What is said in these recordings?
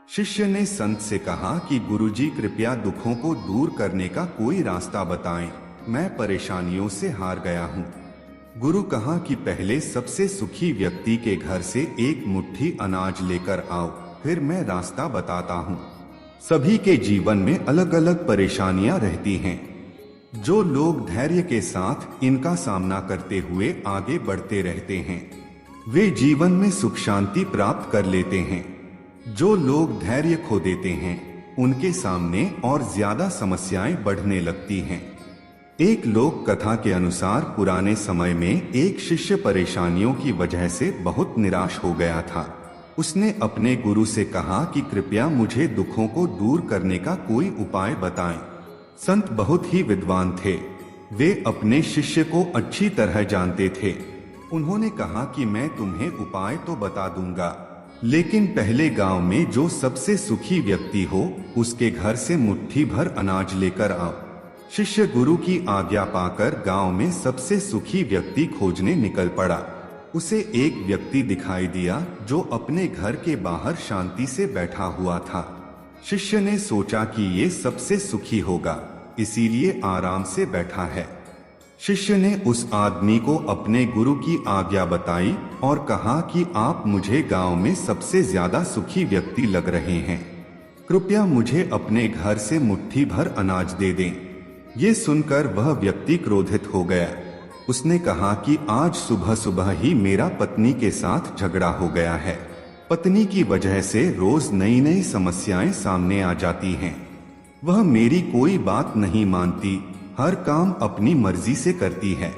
शिष्य ने संत से कहा कि गुरुजी कृपया दुखों को दूर करने का कोई रास्ता बताएं, मैं परेशानियों से हार गया हूँ। गुरु कहा कि पहले सबसे सुखी व्यक्ति के घर से एक मुट्ठी अनाज लेकर आओ, फिर मैं रास्ता बताता हूँ। सभी के जीवन में अलग अलग परेशानियां रहती हैं। जो लोग धैर्य के साथ इनका सामना करते हुए आगे बढ़ते रहते हैं, वे जीवन में सुख शांति प्राप्त कर लेते हैं। जो लोग धैर्य खो देते हैं, उनके सामने और ज्यादा समस्याएं बढ़ने लगती हैं। एक लोक कथा के अनुसार पुराने समय में एक शिष्य परेशानियों की वजह से बहुत निराश हो गया था। उसने अपने गुरु से कहा कि कृपया मुझे दुखों को दूर करने का कोई उपाय बताएं। संत बहुत ही विद्वान थे, वे अपने शिष्य को अच्छी तरह जानते थे। उन्होंने कहा कि मैं तुम्हें उपाय तो बता दूंगा, लेकिन पहले गांव में जो सबसे सुखी व्यक्ति हो उसके घर से मुट्ठी भर अनाज लेकर आओ। शिष्य गुरु की आज्ञा पाकर गांव में सबसे सुखी व्यक्ति खोजने निकल पड़ा। उसे एक व्यक्ति दिखाई दिया जो अपने घर के बाहर शांति से बैठा हुआ था। शिष्य ने सोचा कि ये सबसे सुखी होगा, इसीलिए आराम से बैठा है। शिष्य ने उस आदमी को अपने गुरु की आज्ञा बताई और कहा कि आप मुझे गांव में सबसे ज्यादा सुखी व्यक्ति लग रहे हैं, कृपया मुझे अपने घर से मुट्ठी भर अनाज दे दें। ये सुनकर वह व्यक्ति क्रोधित हो गया। उसने कहा कि आज सुबह सुबह ही मेरा पत्नी के साथ झगड़ा हो गया है। पत्नी की वजह से रोज नई नई समस्याएं सामने आ जाती हैं। वह मेरी कोई बात नहीं मानती, हर काम अपनी मर्जी से करती है।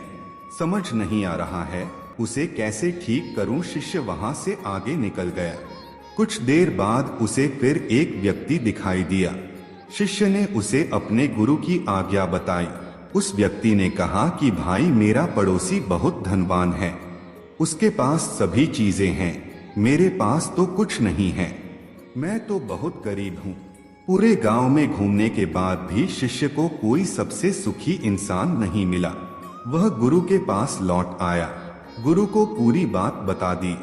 समझ नहीं आ रहा है उसे कैसे ठीक करूं। शिष्य वहां से आगे निकल गया। कुछ देर बाद उसे फिर एक व्यक्ति दिखाई दिया। शिष्य ने उसे अपने गुरु की आज्ञा बताई। उस व्यक्ति ने कहा कि भाई, मेरा पड़ोसी बहुत धनवान है, उसके पास सभी चीजें हैं, मेरे पास तो कुछ नहीं है, मैं तो बहुत गरीब हूँ। पूरे गांव में घूमने के बाद भी शिष्य को कोई सबसे सुखी इंसान नहीं मिला। वह गुरु के पास लौट आया, गुरु को पूरी बात बता दी।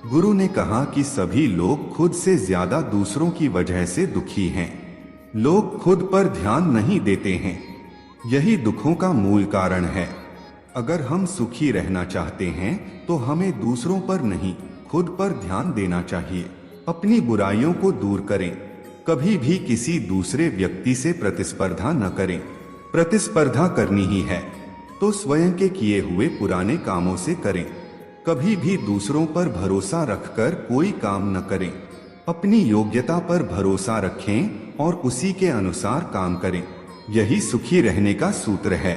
गुरु ने कहा कि सभी लोग खुद से ज्यादा दूसरों की वजह से दुखी हैं। लोग खुद पर ध्यान नहीं देते हैं, यही दुखों का मूल कारण है। अगर हम सुखी रहना चाहते हैं तो हमें दूसरों पर नहीं, खुद पर ध्यान देना चाहिए। अपनी बुराइयों को दूर करें। कभी भी किसी दूसरे व्यक्ति से प्रतिस्पर्धा न करें। प्रतिस्पर्धा करनी ही है तो स्वयं के किए हुए पुराने कामों से करें। कभी भी दूसरों पर भरोसा रखकर कोई काम न करें। अपनी योग्यता पर भरोसा रखें और उसी के अनुसार काम करें। यही सुखी रहने का सूत्र है।